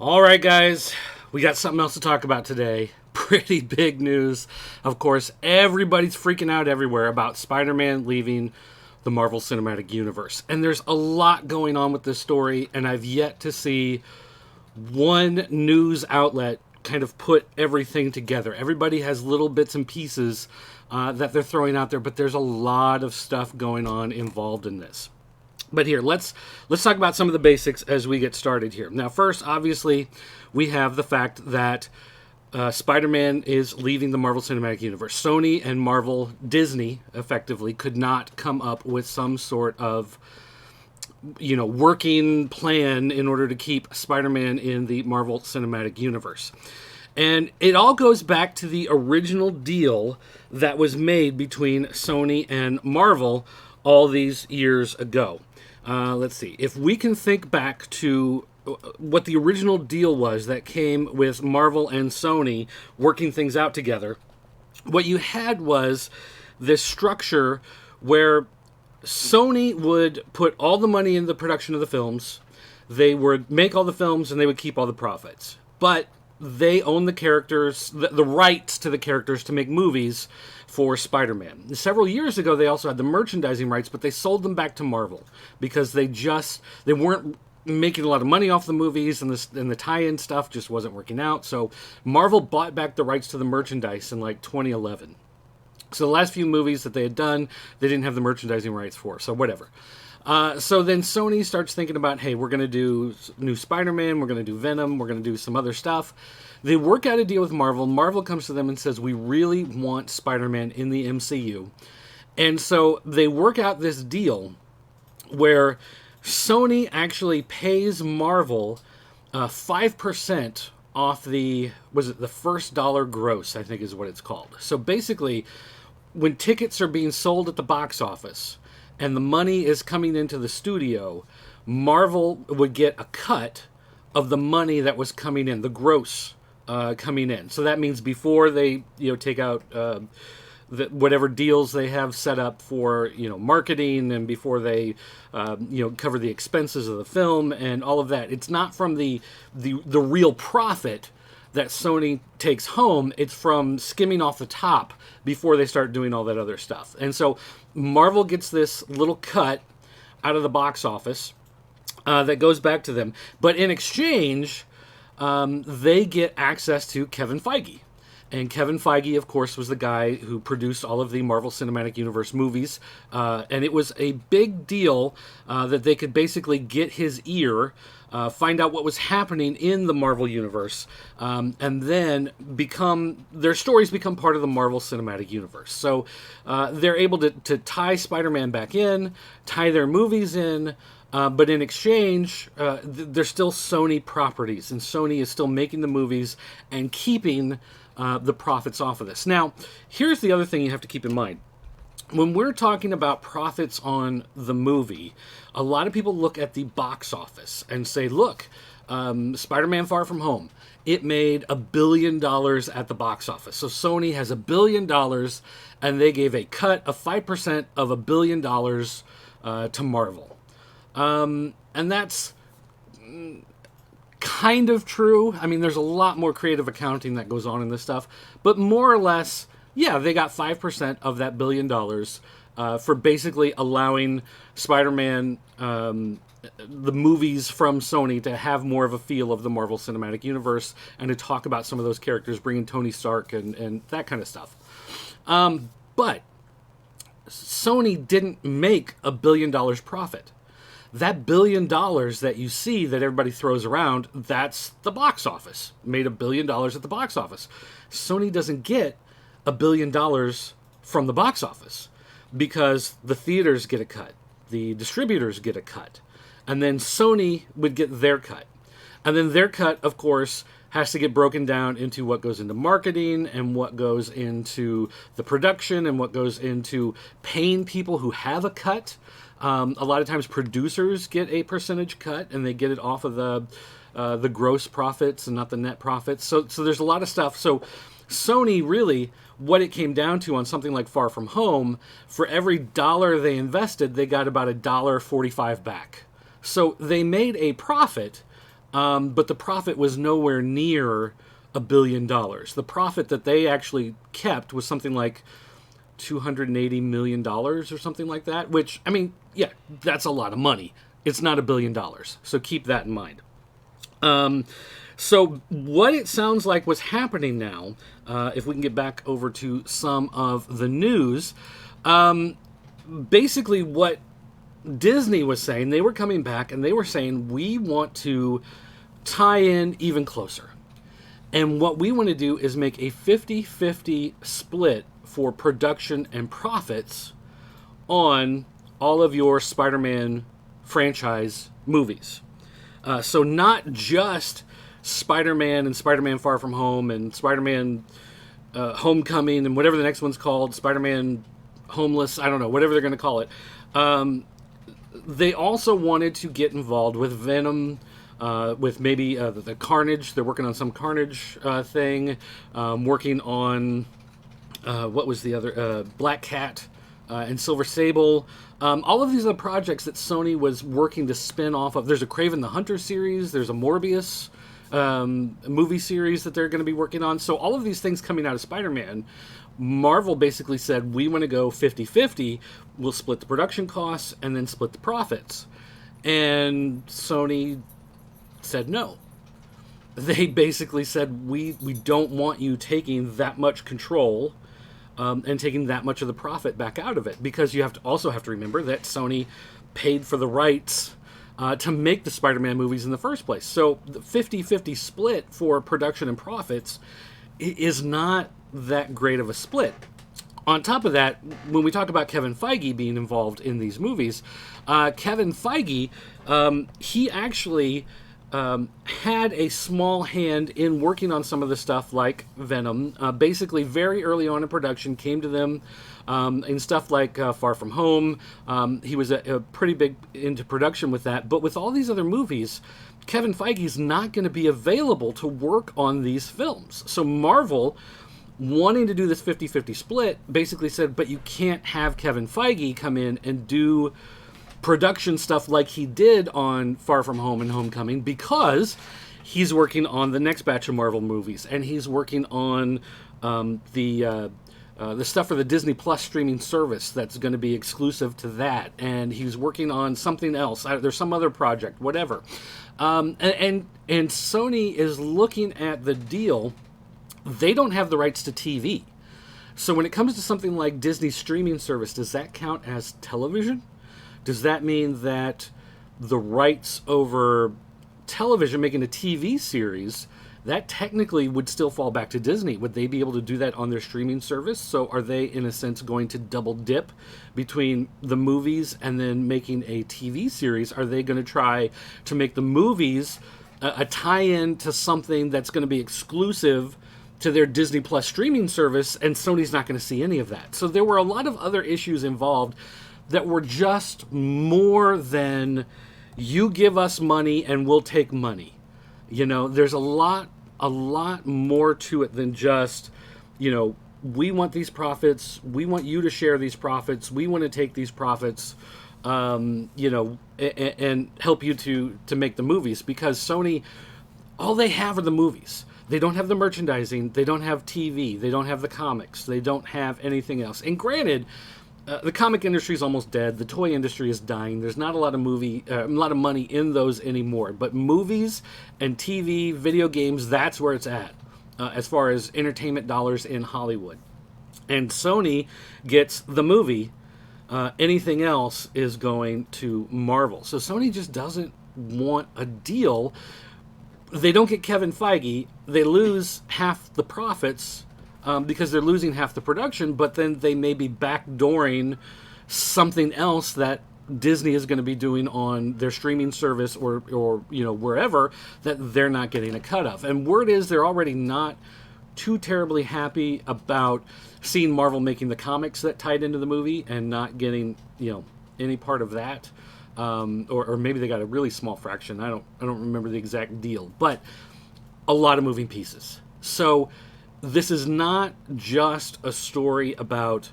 All right, guys, we got something else to talk about today. Pretty big news. Of course, everybody's freaking out everywhere about Spider-Man leaving the Marvel Cinematic Universe. And there's a lot going on with this story, and I've yet to see one news outlet kind of put everything together. Everybody has little bits and pieces that they're throwing out there, but there's a lot of stuff going on involved in this. But here, let's talk about some of the basics as we get started here. Now, first, obviously, we have the fact that Spider-Man is leaving the Marvel Cinematic Universe. Sony and Marvel, Disney, effectively, could not come up with some sort of working plan in order to keep Spider-Man in the Marvel Cinematic Universe. And it all goes back to the original deal that was made between Sony and Marvel all these years ago. Let's see. If we can think back to what the original deal was that came with Marvel and Sony working things out together, what you had was this structure where Sony would put all the money in the production of the films, they would make all the films, and they would keep all the profits. But they own the characters, the rights to the characters to make movies for Spider-Man. Several years ago, they also had the merchandising rights, but they sold them back to Marvel because they weren't making a lot of money off the movies, and the tie-in stuff just wasn't working out. So Marvel bought back the rights to the merchandise in like 2011. So the last few movies that they had done, they didn't have the merchandising rights for, so whatever. So then Sony starts thinking about, hey, we're going to do new Spider-Man, we're going to do Venom, we're going to do some other stuff. They work out a deal with Marvel. Marvel comes to them and says, we really want Spider-Man in the MCU. And so they work out this deal where Sony actually pays Marvel 5% off the first dollar gross, I think is what it's called. So basically, when tickets are being sold at the box office and the money is coming into the studio, Marvel would get a cut of the money that was coming in, the gross coming in. So that means before they take out whatever deals they have set up for marketing, and before they cover the expenses of the film and all of that, it's not from the real profit that Sony takes home. It's from skimming off the top before they start doing all that other stuff. And so Marvel gets this little cut out of the box office that goes back to them. But in exchange, they get access to Kevin Feige. And Kevin Feige, of course, was the guy who produced all of the Marvel Cinematic Universe movies. And it was a big deal that they could basically get his ear, find out what was happening in the Marvel Universe, and then their stories become part of the Marvel Cinematic Universe. So they're able to tie Spider-Man back in, tie their movies in, but in exchange, they're still Sony properties, and Sony is still making the movies and keeping the profits off of this. Now, here's the other thing you have to keep in mind. When we're talking about profits on the movie, a lot of people look at the box office and say, look, Spider-Man Far From Home, it made $1 billion at the box office. So Sony has $1 billion, and they gave a cut of 5% of $1 billion to Marvel. And that's kind of true. I mean, there's a lot more creative accounting that goes on in this stuff, but more or less, yeah, they got 5% of that $1 billion for basically allowing Spider-Man, the movies from Sony, to have more of a feel of the Marvel Cinematic Universe and to talk about some of those characters, bringing Tony Stark and that kind of stuff. But Sony didn't make $1 billion profit. That $1 billion that you see that everybody throws around, that's the box office. Made $1 billion at the box office. Sony doesn't get $1 billion from the box office because the theaters get a cut, the distributors get a cut, and then Sony would get their cut. And then their cut, of course, has to get broken down into what goes into marketing and what goes into the production and what goes into paying people who have a cut. A lot of times producers get a percentage cut, and they get it off of the gross profits and not the net profits. So there's a lot of stuff. So Sony really, what it came down to on something like Far From Home, for every dollar they invested, they got about $1.45 back. So they made a profit, but the profit was nowhere near $1 billion. The profit that they actually kept was something like $280 million or something like that, which, I mean, yeah, that's a lot of money. It's not $1 billion. So keep that in mind. So what it sounds like was happening now, if we can get back over to some of the news, basically what Disney was saying, they were coming back and they were saying, we want to tie in even closer. And what we want to do is make a 50-50 split for production and profits on all of your Spider-Man franchise movies. So not just Spider-Man and Spider-Man Far From Home and Spider-Man Homecoming and whatever the next one's called, Spider-Man Homeless, I don't know, whatever they're going to call it. They also wanted to get involved with Venom, with maybe the Carnage. They're working on some Carnage thing, working on, what was the other, Black Cat and Silver Sable. All of these are projects that Sony was working to spin off of. There's a Kraven the Hunter series, there's a Morbius movie series that they're going to be working on. So all of these things coming out of Spider-Man, Marvel basically said, we want to go 50-50. We'll split the production costs and then split the profits. And Sony said no. They basically said, we don't want you taking that much control and taking that much of the profit back out of it. Because you also have to remember that Sony paid for the rights to make the Spider-Man movies in the first place. So the 50-50 split for production and profits is not that great of a split. On top of that, when we talk about Kevin Feige being involved in these movies, Kevin Feige, he actually had a small hand in working on some of the stuff like Venom. Basically, very early on in production, came to them in stuff like Far From Home. He was a pretty big into production with that. But with all these other movies, Kevin Feige's not going to be available to work on these films. So Marvel, wanting to do this 50-50 split, basically said, but you can't have Kevin Feige come in and do production stuff like he did on Far From Home and Homecoming, because he's working on the next batch of Marvel movies, and he's working on the stuff for the Disney Plus streaming service that's going to be exclusive to that, and he's working on something else. There's some other project, whatever. And Sony is looking at the deal. They don't have the rights to TV. So when it comes to something like Disney's streaming service, does that count as television? Does that mean that the rights over television, making a TV series, that technically would still fall back to Disney? Would they be able to do that on their streaming service? So are they, in a sense, going to double dip between the movies and then making a TV series? Are they going to try to make the movies a tie-in to something that's going to be exclusive to their Disney Plus streaming service, and Sony's not going to see any of that? So there were a lot of other issues involved that were just more than, you give us money and we'll take money. You know, there's a lot more to it than just, you know, we want these profits, we want you to share these profits, we want to take these profits, you know, and help you to make the movies. Because Sony, all they have are the movies. They don't have the merchandising, they don't have TV, they don't have the comics, they don't have anything else. And granted, the comic industry is almost dead. The toy industry is dying. There's not a lot of money in those anymore. But movies and TV, video games, that's where it's at as far as entertainment dollars in Hollywood. And Sony gets the movie. Anything else is going to Marvel. So Sony just doesn't want a deal. They don't get Kevin Feige. They lose half the profits because they're losing half the production, but then they may be backdooring something else that Disney is going to be doing on their streaming service or you know, wherever, that they're not getting a cut of. And word is they're already not too terribly happy about seeing Marvel making the comics that tied into the movie and not getting, you know, any part of that. Or maybe they got a really small fraction. I don't remember the exact deal, but a lot of moving pieces. So this is not just a story about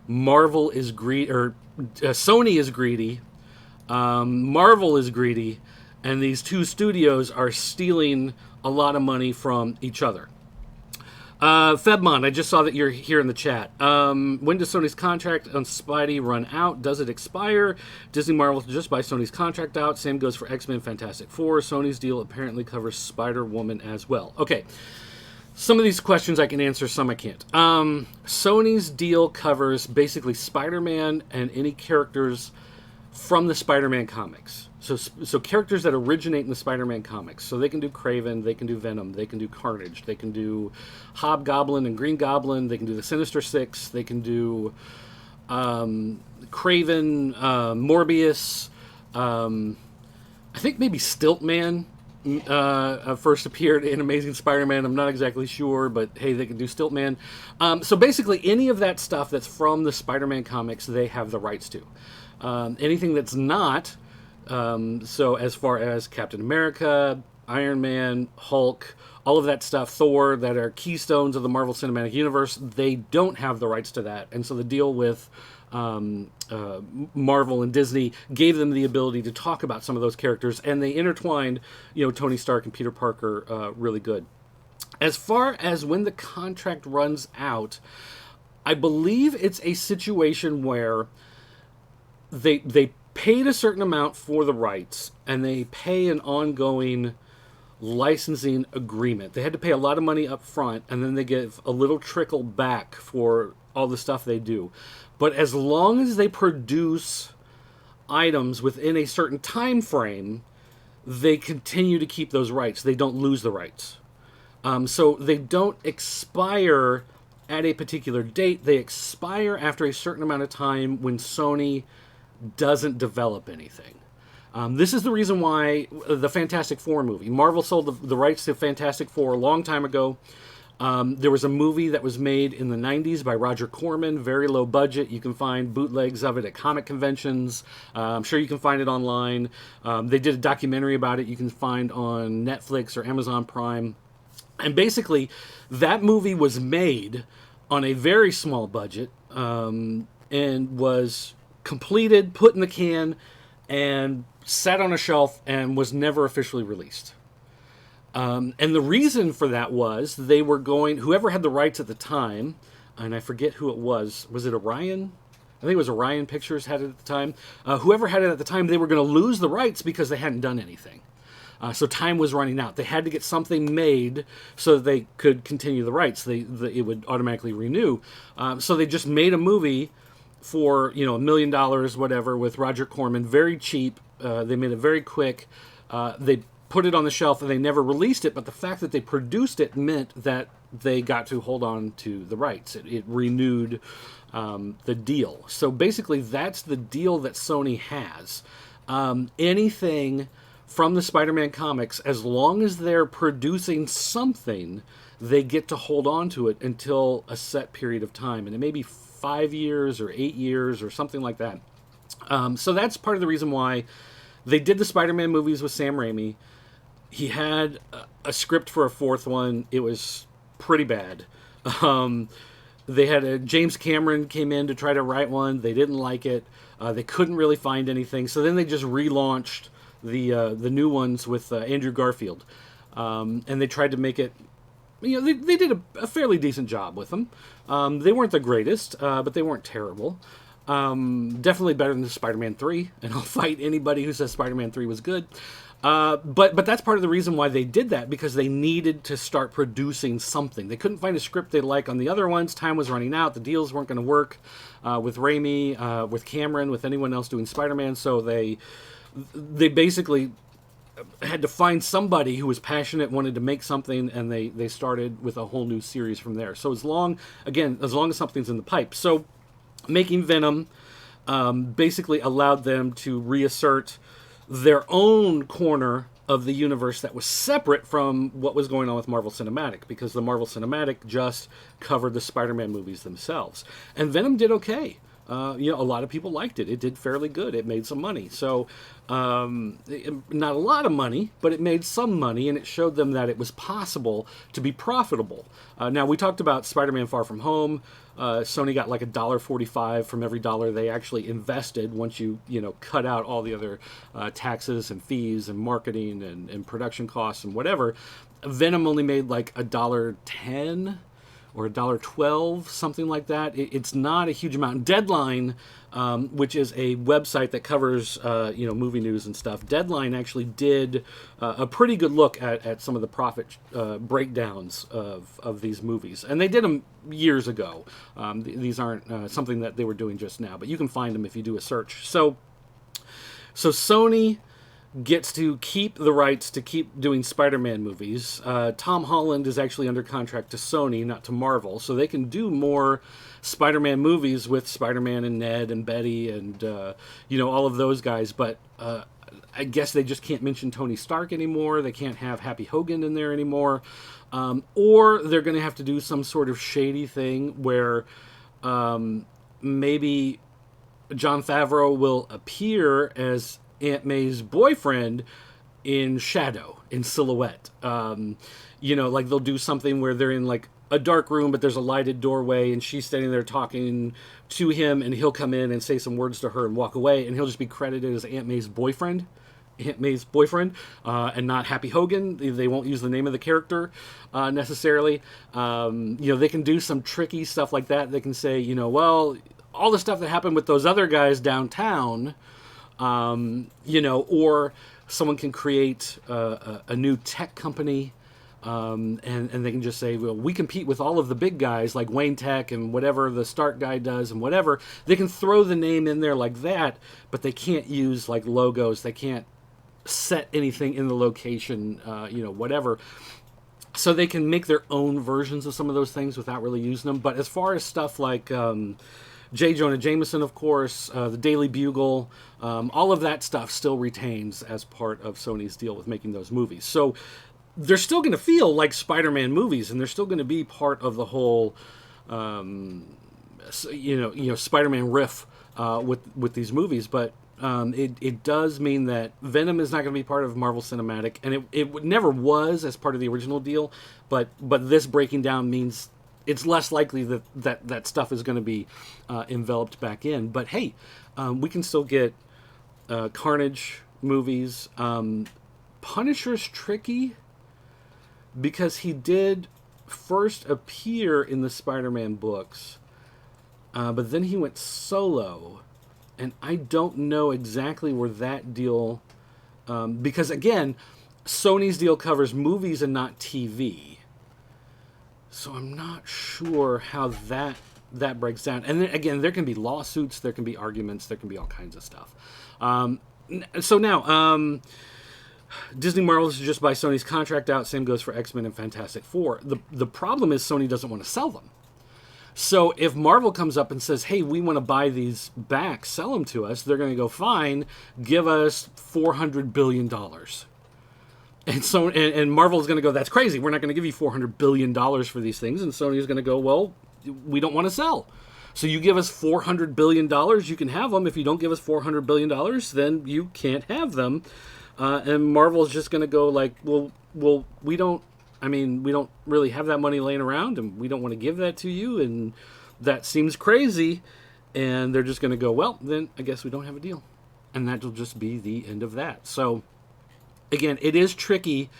Marvel is greedy, or Sony is greedy, Marvel is greedy, And these two studios are stealing a lot of money from each other. Febmon, I just saw that you're here in the chat. When does Sony's contract on Spidey run out? Does it expire? Disney Marvel just buy Sony's contract out. Same goes for X-Men Fantastic Four. Sony's deal apparently covers Spider-Woman as well. Okay. Some of these questions I can answer, some I can't. Sony's deal covers basically Spider-Man and any characters from the Spider-Man comics. So characters that originate in the Spider-Man comics. So they can do Kraven, they can do Venom, they can do Carnage, they can do Hobgoblin and Green Goblin, they can do the Sinister Six, they can do Kraven, Morbius, I think maybe Stiltman first appeared in Amazing Spider-Man. I'm not exactly sure, but hey, they can do Stiltman. So basically any of that stuff that's from the Spider-Man comics, they have the rights to. Anything that's not... so as far as Captain America, Iron Man, Hulk, all of that stuff, Thor, that are keystones of the Marvel Cinematic Universe, they don't have the rights to that. And so the deal with Marvel and Disney gave them the ability to talk about some of those characters, and they intertwined, Tony Stark and Peter Parker really good. As far as when the contract runs out, I believe it's a situation where they paid a certain amount for the rights, and they pay an ongoing licensing agreement. They had to pay a lot of money up front, and then they give a little trickle back for all the stuff they do. But as long as they produce items within a certain time frame, they continue to keep those rights. They don't lose the rights. So they don't expire at a particular date. They expire after a certain amount of time when Sony doesn't develop anything. This is the reason why the Fantastic Four movie. Marvel sold the rights to Fantastic Four a long time ago. There was a movie that was made in the 90s by Roger Corman, very low budget. You can find bootlegs of it at comic conventions. I'm sure you can find it online. They did a documentary about it you can find on Netflix or Amazon Prime. And basically, that movie was made on a very small budget and was completed, put in the can, and sat on a shelf and was never officially released. And the reason for that was they were whoever had the rights at the time, and I forget who it was it Orion? I think it was Orion Pictures had it at the time. Whoever had it at the time, they were going to lose the rights because they hadn't done anything. So time was running out. They had to get something made so that they could continue the rights. It would automatically renew. So they just made a movie for $1 million, whatever, with Roger Corman, very cheap. They made it very quick. They put it on the shelf and they never released it, but the fact that they produced it meant that they got to hold on to the rights. It renewed the deal. So basically that's the deal that Sony has. Anything from the Spider-Man comics, as long as they're producing something, they get to hold on to it until a set period of time. And it may be 5 years or 8 years or something like that. So that's part of the reason why they did the Spider-Man movies with Sam Raimi. He had a script for a fourth one. It was pretty bad. They had James Cameron came in to try to write one. They didn't like it. They couldn't really find anything. So then they just relaunched the new ones with Andrew Garfield. And they tried to make it... they did a fairly decent job with them. They weren't the greatest, but they weren't terrible. Definitely better than Spider-Man 3, and I'll fight anybody who says Spider-Man 3 was good. But that's part of the reason why they did that, because they needed to start producing something. They couldn't find a script they like on the other ones. Time was running out. The deals weren't going to work with Raimi, with Cameron, with anyone else doing Spider-Man. So they basically had to find somebody who was passionate, wanted to make something, and they started with a whole new series from there. So as long as something's in the pipe. So making Venom basically allowed them to reassert their own corner of the universe that was separate from what was going on with Marvel Cinematic, because the Marvel Cinematic just covered the Spider-Man movies themselves. And Venom did okay. a lot of people liked it. It did fairly good. It made some money. So, not a lot of money, but it made some money, and it showed them that it was possible to be profitable. Now, we talked about Spider-Man Far From Home. Sony got like $1.45 from every dollar they actually invested once you cut out all the other taxes and fees and marketing and production costs and whatever. Venom only made like $1.10 or $1.12, something like that. It's not a huge amount. Deadline, which is a website that covers movie news and stuff, Deadline actually did a pretty good look at some of the profit breakdowns of these movies, and they did them years ago. These aren't something that they were doing just now, but you can find them if you do a search. So Sony gets to keep the rights to keep doing Spider-Man movies. Tom Holland is actually under contract to Sony, not to Marvel, so they can do more Spider-Man movies with Spider-Man and Ned and Betty and all of those guys. But I guess they just can't mention Tony Stark anymore. They can't have Happy Hogan in there anymore, or they're going to have to do some sort of shady thing where maybe Jon Favreau will appear as Aunt May's boyfriend in shadow, in silhouette. Like they'll do something where they're in like a dark room, but there's a lighted doorway, and she's standing there talking to him, and he'll come in and say some words to her and walk away, and he'll just be credited as Aunt May's boyfriend. And not Happy Hogan. They won't use the name of the character necessarily. They can do some tricky stuff like that. They can say, well, all the stuff that happened with those other guys downtown, or someone can create a new tech company, and they can just say, well, we compete with all of the big guys like Wayne Tech and whatever the Stark guy does and whatever. They can throw the name in there like that, but they can't use like logos. They can't set anything in the location, whatever. So they can make their own versions of some of those things without really using them. But as far as stuff like J. Jonah Jameson, of course, the Daily Bugle, all of that stuff still retains as part of Sony's deal with making those movies. So they're still going to feel like Spider-Man movies, and they're still going to be part of the whole, Spider-Man riff with these movies. But it does mean that Venom is not going to be part of Marvel Cinematic, and it never was as part of the original deal. But this breaking down means it's less likely that stuff is going to be enveloped back in. But hey, we can still get Carnage movies. Punisher's tricky because he did first appear in the Spider-Man books, but then he went solo, and I don't know exactly where that deal, because again, Sony's deal covers movies and not TV. So I'm not sure how that breaks down. And then, again, there can be lawsuits, there can be arguments, there can be all kinds of stuff. So now, Disney Marvel is just buy Sony's contract out. Same goes for X-Men and Fantastic Four. The problem is Sony doesn't want to sell them. So if Marvel comes up and says, hey, we want to buy these back, sell them to us, they're going to go, fine, give us $400 billion. And so, and Marvel's going to go, that's crazy. We're not going to give you $400 billion for these things. And Sony's going to go, well, we don't want to sell. So you give us $400 billion, you can have them. If you don't give us $400 billion, then you can't have them. And Marvel's just going to go like, well, we don't really have that money laying around, and we don't want to give that to you. And that seems crazy. And they're just going to go, well, then I guess we don't have a deal. And that'll just be the end of that. So, again, it is tricky,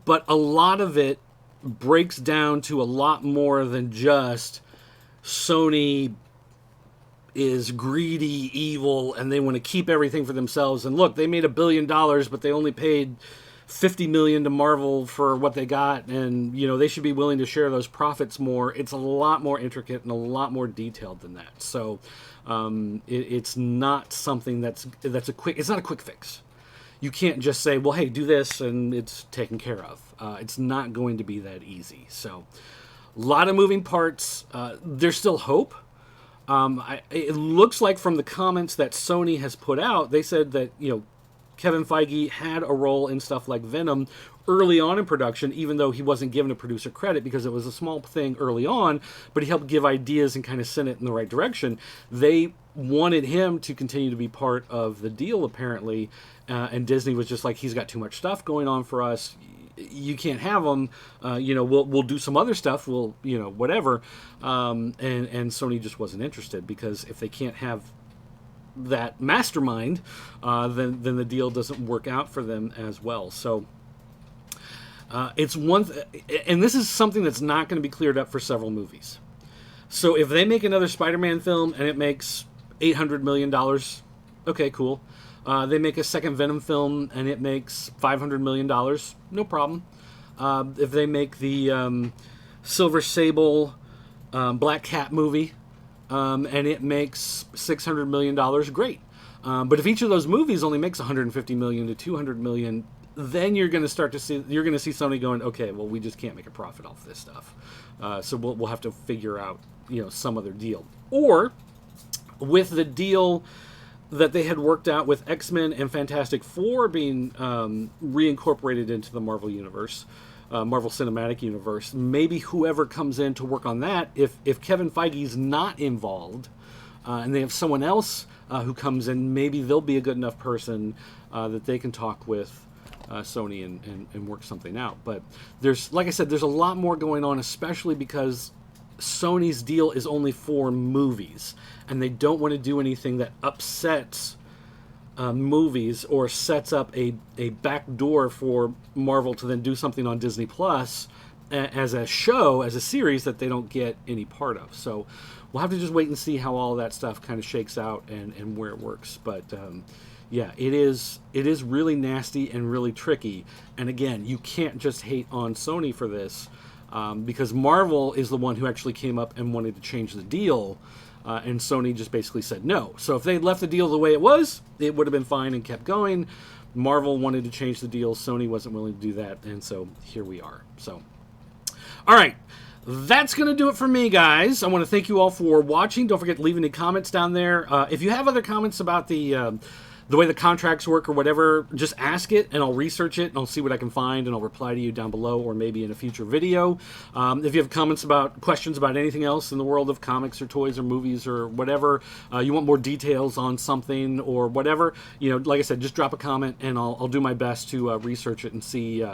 but a lot of it breaks down to a lot more than just Sony is greedy, evil, and they want to keep everything for themselves. And look, they made $1 billion, but they only paid $50 million to Marvel for what they got, and they should be willing to share those profits more. It's a lot more intricate and a lot more detailed than that. So it's not something that's a quick. It's not a quick fix. You can't just say, well, hey, do this, and it's taken care of. It's not going to be that easy. So, a lot of moving parts. There's still hope. It looks like from the comments that Sony has put out, they said that, Kevin Feige had a role in stuff like Venom early on in production, even though he wasn't given a producer credit because it was a small thing early on, but he helped give ideas and kind of send it in the right direction. They wanted him to continue to be part of the deal, apparently, and Disney was just like, he's got too much stuff going on for us. You can't have him. We'll do some other stuff. We'll whatever. And Sony just wasn't interested, because if they can't have that mastermind, then the deal doesn't work out for them as well. So it's and this is something that's not going to be cleared up for several movies. So if they make another Spider-Man film and it makes $800 million, okay, cool. They make a second Venom film and it makes $500 million, no problem. If they make the Silver Sable Black Cat movie and it makes $600 million, great. But if each of those movies only makes $150 million to $200 million, then you're going to see Sony going, okay, well, we just can't make a profit off this stuff. So we'll have to figure out some other deal. Or with the deal that they had worked out with X-Men and Fantastic Four being reincorporated into the Marvel Universe, Marvel Cinematic Universe, maybe whoever comes in to work on that, if Kevin Feige's not involved, and they have someone else who comes in, maybe they'll be a good enough person that they can talk with Sony and work something out. But like I said, there's a lot more going on, especially because Sony's deal is only for movies, and they don't want to do anything that upsets movies or sets up a back door for Marvel to then do something on Disney Plus as a show, as a series that they don't get any part of. So we'll have to just wait and see how all that stuff kind of shakes out and where it works. But yeah, it is really nasty and really tricky. And again, you can't just hate on Sony for this, because Marvel is the one who actually came up and wanted to change the deal, and Sony just basically said no. So if they had left the deal the way it was, it would have been fine and kept going. Marvel wanted to change the deal. Sony wasn't willing to do that, and so here we are. So, all right. That's going to do it for me, guys. I want to thank you all for watching. Don't forget to leave any comments down there. If you have other comments about the way the contracts work or whatever, just ask it, and I'll research it, and I'll see what I can find, and I'll reply to you down below or maybe in a future video. If you have questions about anything else in the world of comics or toys or movies or whatever, you want more details on something or whatever, like I said, just drop a comment, and I'll do my best to research it and see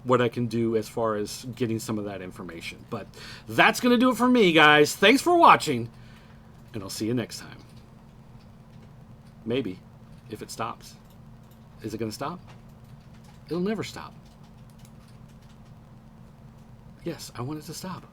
what I can do as far as getting some of that information. But that's going to do it for me, guys. Thanks for watching, and I'll see you next time. Maybe. If it stops. Is it going to stop? It'll never stop. Yes, I want it to stop.